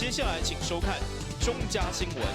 接下来请收看中嘉新闻。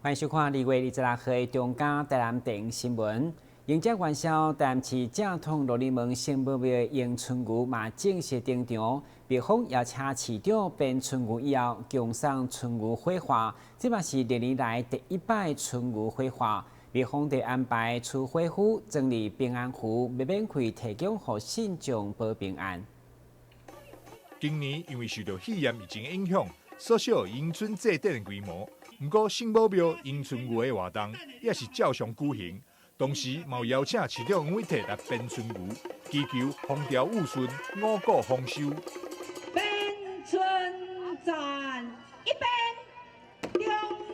欢迎收看2月26号的中嘉台南电影新闻。迎接元宵，台南市正统罗里门圣母庙的迎春牛嘛正式登场。庙方邀请市长变春牛以后，共送春牛火化，这嘛是历年来第一摆春牛火化。庙方得安排出火符、整理平安符，免费提供给信众保平安。今年因为受到肺炎疫情影响，缩小迎春祭典的规模。不过圣母庙迎春牛的活动也是照常举行。同时，嘛有邀请市长黄伟哲来变春牛，祈求风调雨顺、五谷丰收。变春赞一边，中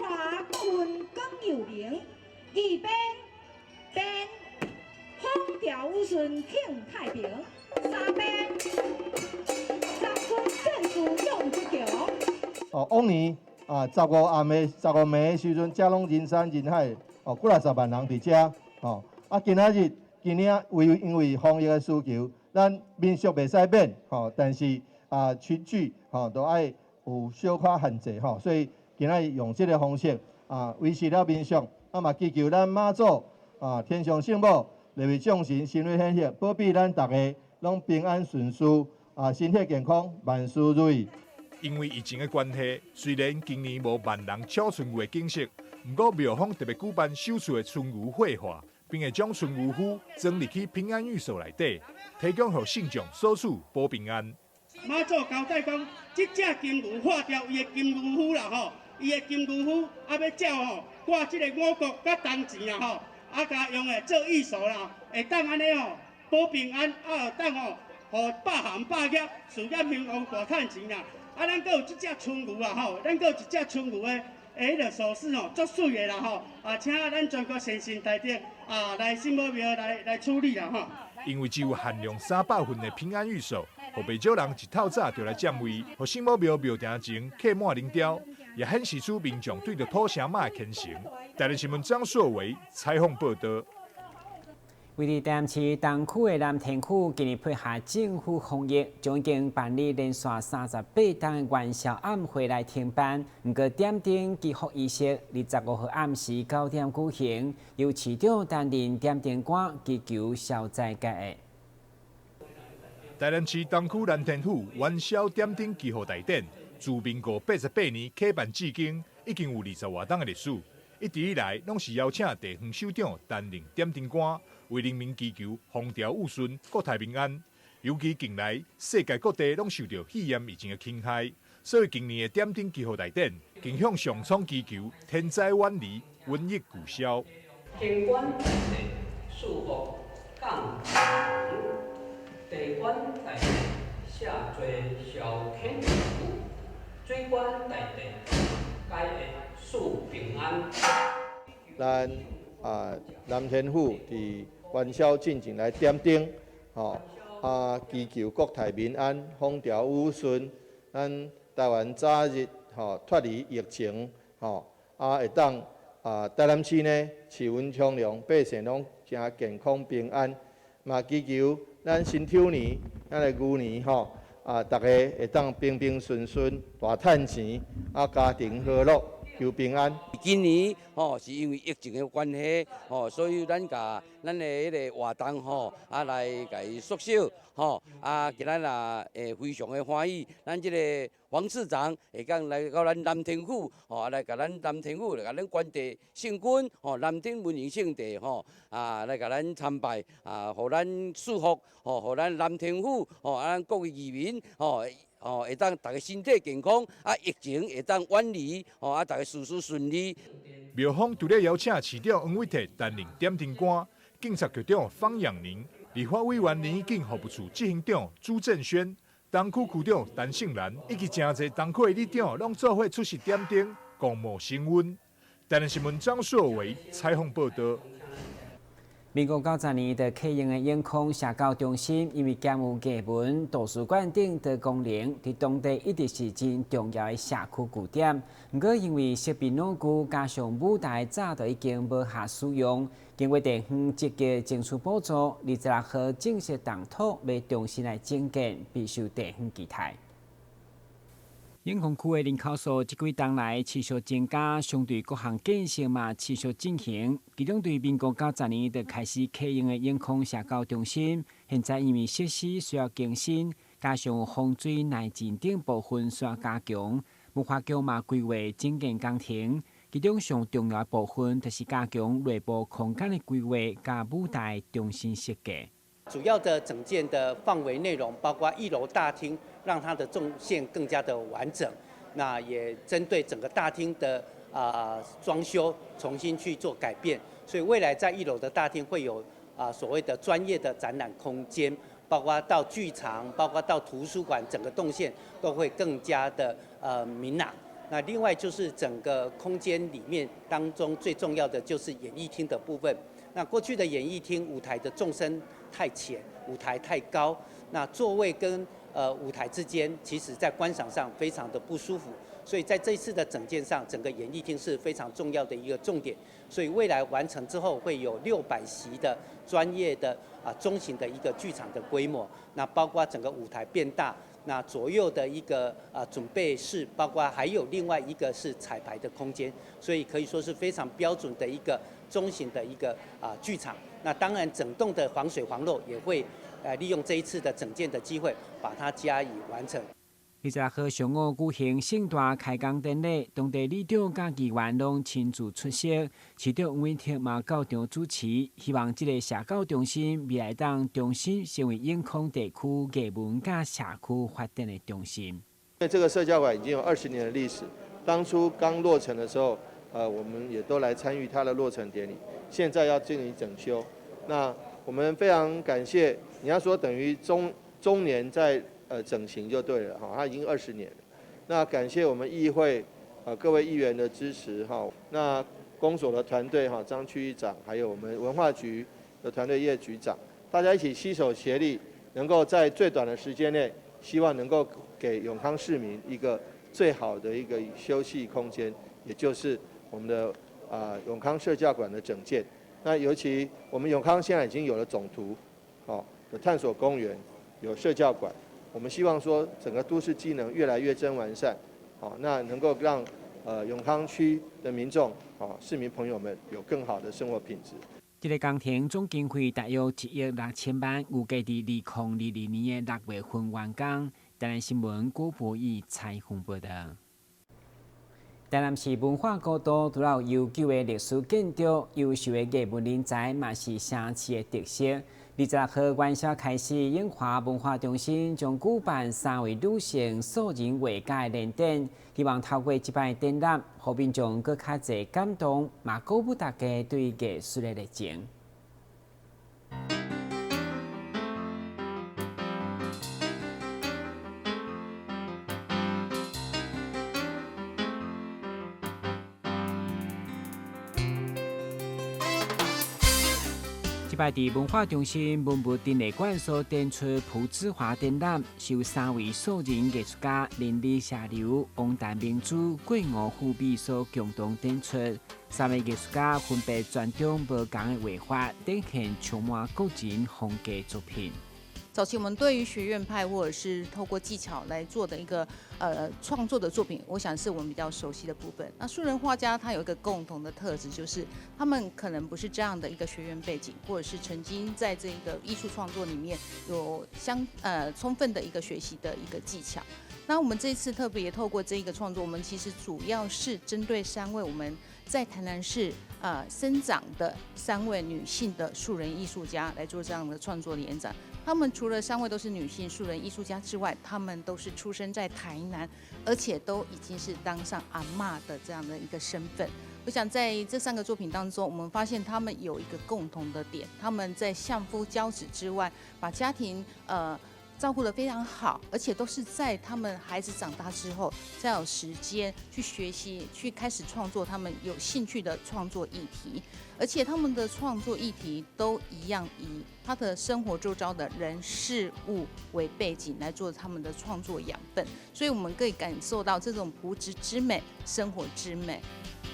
华春光又明；二边变风调雨顺庆太平；三边十分正事用不强。往年15暗的15暝的时阵，遮拢人山人海，几60万人伫遮。今年因为防疫的需求，咱民俗袂使免，但是群聚都爱有小可限制，所以今仔用这个方式维持了民俗，嘛祈求咱妈祖天上圣母立为众神心里显现，保庇咱大家拢平安顺遂，身体健康，万事如意。因为疫情的关系，虽然今年无万人敲春牛的景色，不过庙方特别举办手持的春牛火化，并会将春牛符装入去平安玉锁内底，提供给信众所处保平安。妈祖交代讲，这只金牛化掉伊的金牛符啦吼，伊的金牛符要照吼挂这个五穀甲铜钱啊吼，甲用来做玉锁啦，会当安尼吼保平安，会当吼，互百行百业事业兴旺大赚钱啦。咱阁有这只春牛啊吼，咱阁有一只春牛的迄个首饰吼，足水的啦吼，请咱全国先进大德来圣母庙来处理啦吼。因为只有限量300份的平安玉锁，互袂少人一透早就来占位，互圣母庙庙埕前刻满灵雕，也显示出民众对着土城妈的虔诚。台南新闻张硕维采访报道。位于台南市东区的南天区，今年配合政府防疫，将已经办理连续38档的元宵晚会来停办。不过点灯祈福仪式25号暗时9点举行，由市长担任点灯官，祈求消灾解厄。台南市东区南天府元宵点灯祈福大典，自民国88年开办至今，已经有20多档的历史。一直以来，拢是邀请地方首长担任点灯官，为人民祈求风调雨顺、国泰民安。尤其近来，世界各地拢受到肺炎疫情的侵害，所以今年的点灯祈福大典，更向上苍祈求天灾远离、瘟疫拒消。天官大地，树福降地官大地，下垂小天福；水官大地，解厄树平安。咱南天府伫元宵进前来点灯，祈求国泰民安、风调雨顺，咱台湾早日脱离疫情，会当台南市呢气温畅凉，百姓拢真健康平安，嘛祈求咱新丑年、咱的牛年大家会当平平顺顺、大赚钱，家庭和乐。求平安。今年是因为疫情的关系所以咱的迄个活动来甲伊缩小今仔非常的欢喜，咱这个黄市长会讲来到咱南天府来甲咱南天府来甲咱关帝圣君南天文明圣地来甲咱参拜互咱祝福互咱南天府咱各位渔民会当大家身体健康疫情会当远离大家事事顺利。庙方除了邀请市长黄伟哲担任点灯官，警察局长方养宁、立法委员林义景服务处执行长朱正轩、东区区长陈胜兰以及真侪东区的里长拢做伙出席点灯，公务升温。台南新闻张硕维采访报道。民国90年的启用的永康社教中心，因为兼有艺文、图书馆等的功能，在当地一直是真重要的社区据点。不过因为设备老旧，加上舞台早就已经无暇使用，经过地方积极争取补助，26号正式动土，要重新来整建，备受地方期待。永康区的人口数这几年来持续增加，相对各项建设嘛持续进行。其中对民国90年就开始启用的永康社教中心，现在因为设施需要更新，加上风水内建等部分需要加强，文化局嘛规划整建工程。其中上重要的部分就是加强内部空间的规划，加舞台重新设计。主要的整建的范围内容包括1楼大厅，让它的纵线更加的完整。那也针对整个大厅的装修重新去做改变，所以未来在1楼的大厅会有所谓的专业的展览空间，包括到剧场，包括到图书馆，整个动线都会更加的明朗。那另外就是整个空间里面当中最重要的就是演艺厅的部分。那过去的演艺厅舞台的纵深太浅，舞台太高，那座位跟舞台之间，其实在观赏上非常的不舒服。所以在这一次的整建上，整个演艺厅是非常重要的一个重点。所以未来完成之后，会有600席的专业的中型的一个剧场的规模。那包括整个舞台变大，那左右的一个准备室，包括还有另外一个是彩排的空间，所以可以说是非常标准的一个中型的一个剧场。那当然，整栋的防水防漏也会利用这一次的整建的机会，把它加以完成。26号上午举行盛大开工典礼，当地里长甲议员拢亲自出席，市长吴伟霆嘛到场主持，希望这个社教中心未来当重新成为永康地区艺文甲社区发展的中心。因为这个社教馆已经有20年的历史，当初刚落成的时候，我们也都来参与它的落成典礼。现在要进行整修，那我们非常感谢。你要说等于中年在整形就对了哈，它已经20年了。那感谢我们议会各位议员的支持哈，那公所的团队哈，张区议长，还有我们文化局的团队叶局长，大家一起携手协力，能够在最短的时间内，希望能够给永康市民一个最好的一个休息空间，也就是我们的永康社教馆的整建。那尤其我们永康现在已经有了总图，有探索公园，有社教馆。我们希望说整个都市机能越来越臻完善，那能够让永康区的民众、市民朋友们有更好的生活品质。这个工程总经费大约1亿6千万，预计在2022年的6月份完工。台南新闻郭博义采访报道。台南市文化高度除了悠久的历史建筑，优秀的艺文人才，嘛是城市的特色。26号元宵开始，永华文化中心将举办3位女性素人画家的联展，希望透过这摆展览，让民众更较侪感动，嘛鼓舞大家对艺术的热情。这摆伫文化中心文物展览馆所展出朴志华展览，是由3位素人艺术家林李下流、王旦明珠、桂娥富美所共同展出。3位艺术家分别专长不同的画法，展现充满个人风格作品。早期我们对于学院派或者是透过技巧来做的一个创作的作品，我想是我们比较熟悉的部分。那素人画家他有一个共同的特质，就是他们可能不是这样的一个学院背景，或者是曾经在这个艺术创作里面有充分的一个学习的一个技巧。那我们这一次特别透过这一个创作，我们其实主要是针对3位我们在台南市生长的3位女性的素人艺术家来做这样的创作联展。他们除了3位都是女性素人艺术家之外，他们都是出生在台南，而且都已经是当上阿嬷的这样的一个身份。我想在这3个作品当中，我们发现他们有一个共同的点，他们在相夫教子之外，把家庭照顾得非常好，而且都是在他们孩子长大之后，才有时间去学习，去开始创作他们有兴趣的创作议题，而且他们的创作议题都一样以他的生活周遭的人事物为背景来做他们的创作养分，所以我们可以感受到这种朴质之美、生活之美。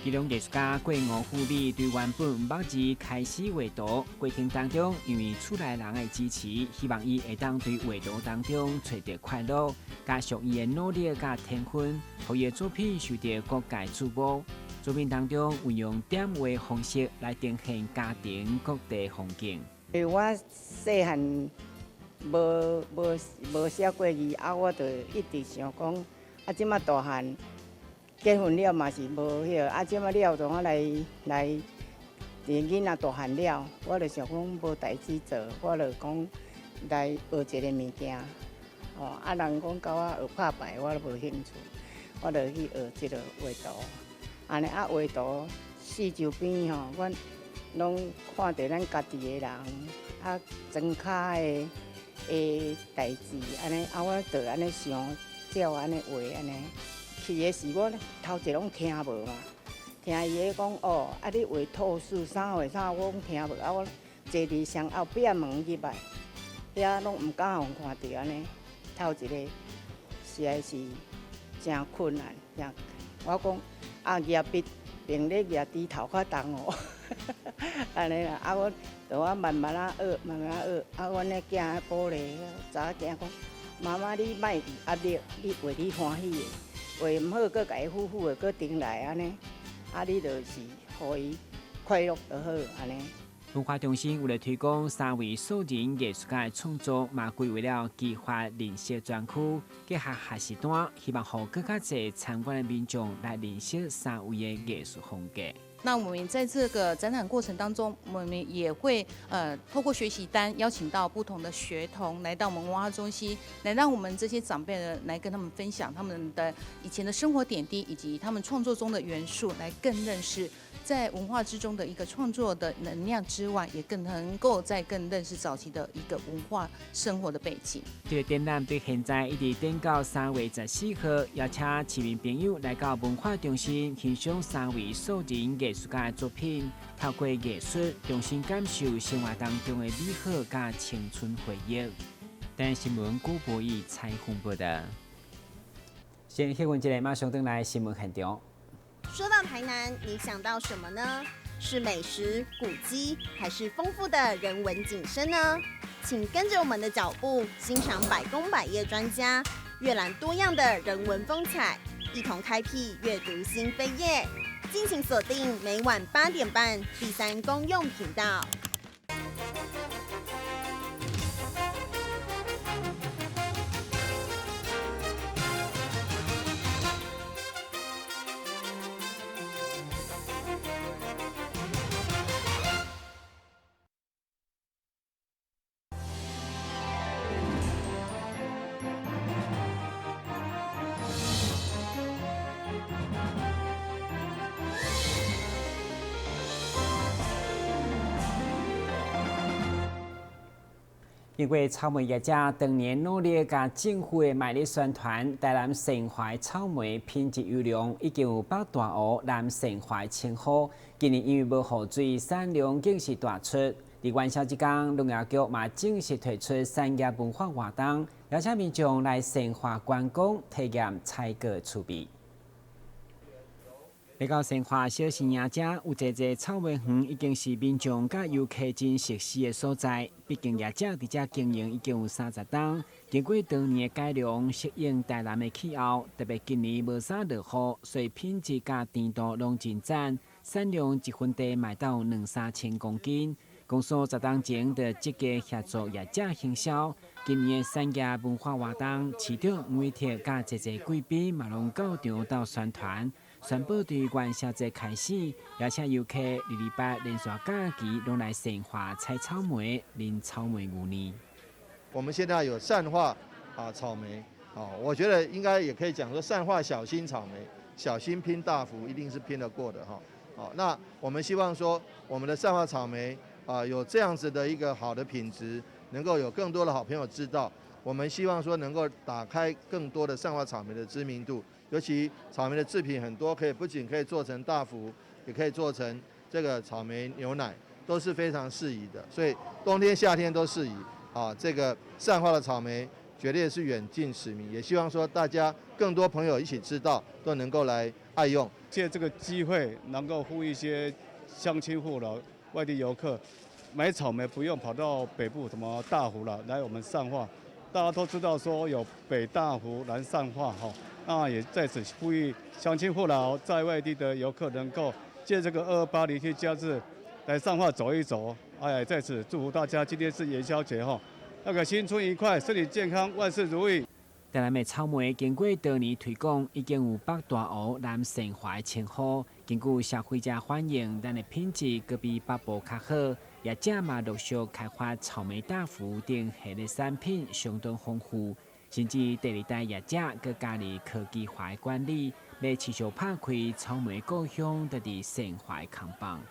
其中艺术家郭吴富美对原本木字开始画图，过程当中因为厝内人的支持，希望伊会当对画图当中找到快乐，加上伊的努力甲天分，让伊的作品受到各界注目。作品当中运用点画方式来呈现家庭各地风景。我细汉无写过字，我就一直想讲，即马大汉。结婚了嘛是无晓，即马了就我来囡仔大汉了，我就想讲无代志做，我就讲来学一个物件，人讲教我学拍牌，我都无兴趣，我就去学即个画图，安尼画图四周边阮拢看到咱家己的人，庄脚的代志，安尼我就安尼想，照安尼画安尼。去的时我头一拢听无嘛，听伊个讲你画兔鼠啥画啥，我讲听无，我坐伫上后壁门入来，遐拢毋敢互看到安尼。头一个实在是真困难，我讲举笔并咧举低头较重哦，安尼啦。我慢慢学，阮咧囝鼓励，查囝讲，妈妈你莫压力，你画你欢喜的。画唔好，搁家夫妇的，搁顶来安尼，你就是互伊快乐就好安尼。文化中心为了推广3位素人艺术家的创作，嘛规划了激发认识专区，结合学习单，希望让更加侪参观的民众来认识3位的艺术风格。那我们在这个展览过程当中，我们也会透过学习单邀请到不同的学童来到我们文化中心，来让我们这些长辈呢来跟他们分享他们的以前的生活点滴，以及他们创作中的元素，来更认识在文化之中的一个创作的能量之外，也更能够再更认识早期的一个文化生活的背景。这个展览对现在一直展到3月14号，邀请市民朋友来到文化中心欣赏3位素人艺术家的作品，透过艺术重新感受生活当中的美好甲青春回忆。台新闻郭博义采访报道。先新闻一个马上登来新闻现场。说到台南，你想到什么呢？是美食、古迹，还是丰富的人文景深呢？请跟着我们的脚步，欣赏百工百业专家阅览多样的人文风采，一同开辟阅读新飞页。敬请锁定每晚8点半第3公用频道。因为草莓业者当年努力甲政府的卖力宣传，台南盛怀草莓品质优良，已经有北大湖南盛怀称号。今年因为无雨水，产量竟是大出。伫元宵节间，农业局嘛正式推出产业文化活动，邀请民众来盛华观光，体验采果趣味。来到盛华小新营这，有一个草莓园，已经是民众甲游客真熟悉的所在。毕竟业者伫这经营已经有30档，经过多年的改良，适应台南的气候，特别今年无啥落雨，所以品质甲甜度拢真赞，产量一分地卖到2-3千公斤。公司10档前就积极协助业者行销。今年的产业文化活动，市长媒体甲一贵宾嘛拢到场到宣传。宣布对元宵节开始，邀请游客2礼拜连续假期拢来盛华采草莓、淋草莓牛奶。我们现在有善化草莓，我觉得应该也可以讲说善化小心草莓，小心拼大福，一定是拼得过的哈。那我们希望说我们的善化草莓有这样子的一个好的品质，能够有更多的好朋友知道。我们希望说能够打开更多的善化草莓的知名度，尤其草莓的制品很多，不仅可以做成大福，也可以做成这个草莓牛奶，都是非常适宜的，所以冬天夏天都适宜啊。这个善化的草莓绝对是远近驰名，也希望说大家更多朋友一起知道，都能够来爱用。借这个机会，能够呼吁一些乡亲父老、外地游客买草莓不用跑到北部什么大湖了，来我们善化。大家都知道说有北大湖、南善化哈，那也在此呼吁乡亲父老在外地的游客能够借这个228离天假日来善化走一走。哎，在此祝福大家，今天是元宵节哈，那个新春愉快，身体健康，万事如意。台南的草莓经过多年推广，已经有北大湖、南善化的称号。根据消费者反映，咱的品质佫比北部较好。业者嘛陆续开发草莓大福等系列产品，相当丰富。甚至第二代业者佫加入科技化的管理，要持续拍开草莓故乡，伫善化的空棒。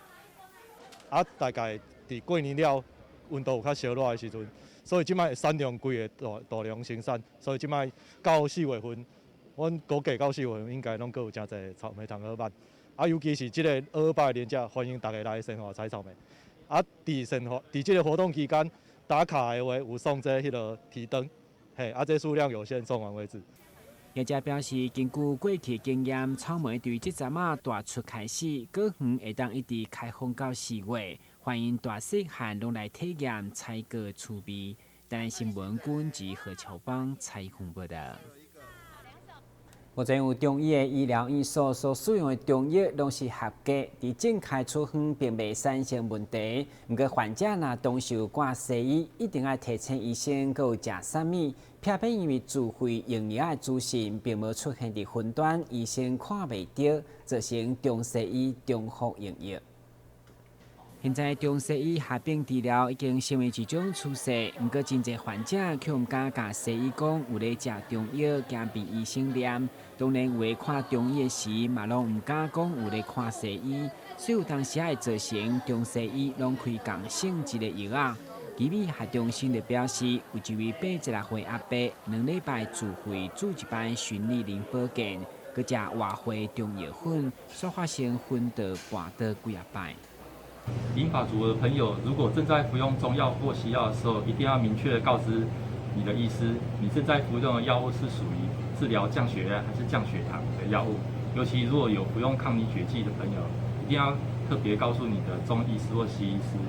大概伫过年了，温度有较烧热的时阵，所以即摆产量规个大量生产，所以即摆到4月份，阮估计到4月份应该拢阁有真侪草莓通好卖。尤其是即个228的年假，欢迎大家来善化采草莓。伫即个活动期间，打卡的话有送迄个提灯，这数量有限，送完为止。业者表示，根据过去经验，草莓对即阵大出开始，果园会当一直开放到4月，欢迎大细汉拢来体验采果趣味。台南新闻管及何乔邦采访报道。目前有中医的医疗院所所使用的中药拢是合格，伫正开处方并未产生问题。不过患者若当时有挂西医，一定要提醒医生，佮有食啥物，避免因为自费用药的资讯并无出现伫云端，医生看袂到，造成中西医重复用药。现在中西医合并治疗已经成为一种趋势，不过真侪患者却唔敢甲西医讲有咧食中药，惊被医生念。当然有咧看中医的时，嘛拢唔敢讲有咧看西医，所以有当时会造成中西医拢开共性一个药啊。奇美学中心就表示，有一位86岁阿伯，2礼拜自费煮一班循利宁保健，佮食外汇中药粉，所发生昏倒、跋倒几啊摆。银发族的朋友，如果正在服用中药或西药的时候，一定要明确的告知你的医师，你正在服用的药物是属于治疗降血压还是降血糖的药物。尤其如果有服用抗凝血剂的朋友，一定要特别告诉你的中医师或西医师，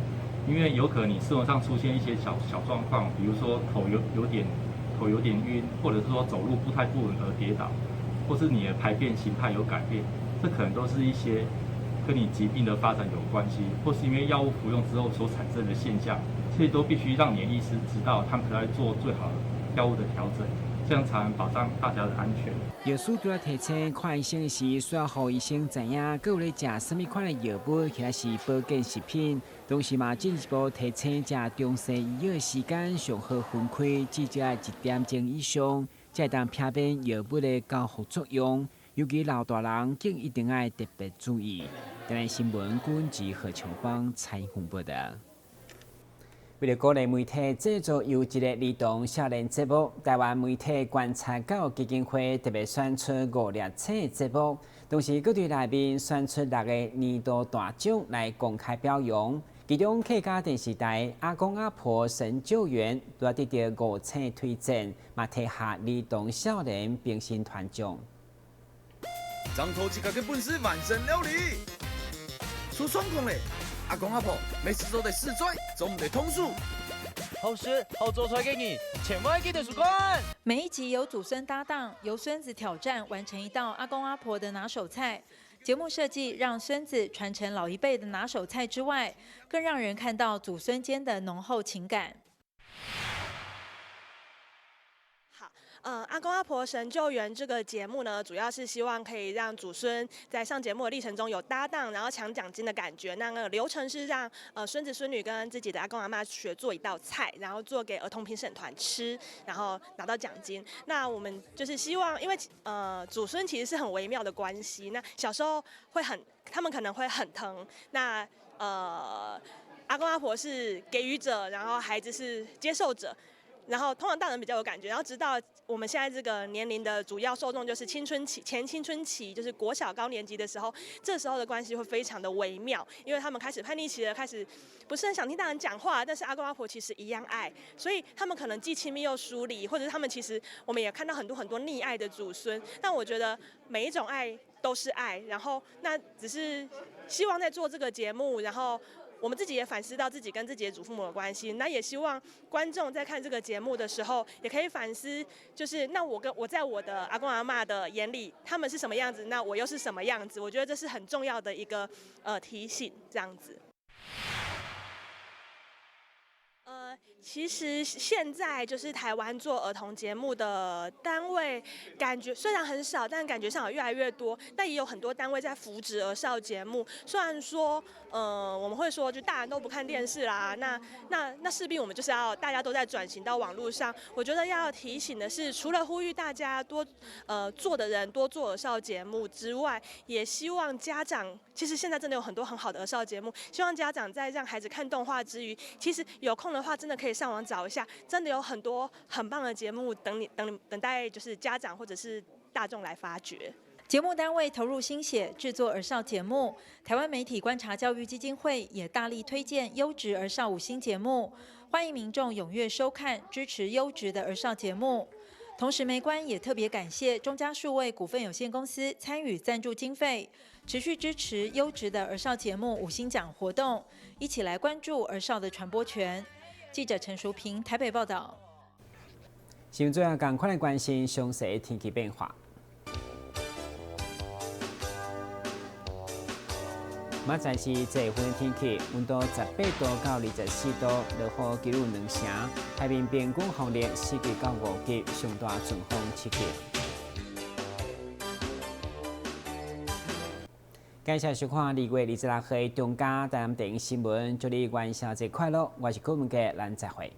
因为有可能你生活上出现一些小状况，比如说头有点晕，或者是说走路不太不稳而跌倒，或是你的排便形态有改变，这可能都是一些跟你疾病的发展有关系，或是因为药物服用之后所产生的现象，这些都必须让你的医师知道，他们才来做最好的药物的调整，这样才能保障大家的安全。药师除了提醒看医生时，需要让医生知影，佮有咧食什么款的药物，或者是保健食品。同时嘛，进一步提醒食中西医药的时间上好分开，至少1点钟以上，才当避免药物的高副作用。尤其老大人更一定要特别注意。台南新闻管及何琼邦采访报道。为了鼓励媒体制作优质的儿童少年节目，台湾媒体观察教基金会特别选出5列册节目，同时各队内面选出6个年度大奖来公开表扬。其中客家电视台《阿公阿婆神救援》都得到5册推荐，嘛摕下儿童少年评审团奖。张头几个本事满身料理，出状况嘞！阿公阿婆每次都得试拽，总得通数。好事好做出来给你，千万记得收看。每一集有祖孙搭档，由孙子挑战完成一道阿公阿婆的拿手菜。节目设计让孙子传承老一辈的拿手菜之外，更让人看到祖孙间的浓厚情感。阿公阿婆神救援这个节目呢，主要是希望可以让祖孙在上节目的历程中有搭档，然后抢奖金的感觉。那个流程是让孙子孙女跟自己的阿公阿嬷学做一道菜，然后做给儿童评审团吃，然后拿到奖金。那我们就是希望，因为祖孙其实是很微妙的关系。那小时候他们可能会很疼。那阿公阿婆是给予者，然后孩子是接受者。然后通常大人比较有感觉，然后直到我们现在这个年龄的主要受众就是青春期、前青春期，就是国小高年级的时候，这时候的关系会非常的微妙，因为他们开始叛逆期了，开始不是很想听大人讲话，但是阿公阿婆其实一样爱，所以他们可能既亲密又疏离，或者是他们其实我们也看到很多溺爱的祖孙，但我觉得每一种爱都是爱，然后那只是希望在做这个节目，然后我们自己也反思到自己跟自己的祖父母的关系，那也希望观众在看这个节目的时候，也可以反思，就是那我在我的阿公阿嬷的眼里，他们是什么样子，那我又是什么样子？我觉得这是很重要的一个提醒，这样子。其实现在就是台湾做儿童节目的单位，感觉虽然很少，但感觉上有越来越多。但也有很多单位在扶植儿少节目。虽然说，我们会说就大人都不看电视啦，那势必我们就是要大家都在转型到网络上。我觉得要提醒的是，除了呼吁大家多做的人多做儿少节目之外，也希望家长，其实现在真的有很多很好的儿少节目，希望家长在让孩子看动画之余，其实有空的话真的可以上网找一下，真的有很多很棒的节目等待就是家长或者是大众来发掘。节目单位投入心血制作儿少节目，台湾媒体观察教育基金会也大力推荐优质儿少5星节目，欢迎民众踊跃收看，支持优质的儿少节目。同时，媒观也特别感谢中嘉数位股份有限公司参与赞助经费，持续支持优质的儿少节目5星奖活动，一起来关注儿少的传播权。记者陈淑平台北报道。新最后赶快来关心详细天气变化。明仔是这份天气，温度18度到24度，落雨几率2成，海面平均风力4级到5级，上大阵风7级。感谢收看2月26日中嘉台南电影新闻，祝你元宵节快乐！我是郭文杰，咱再会。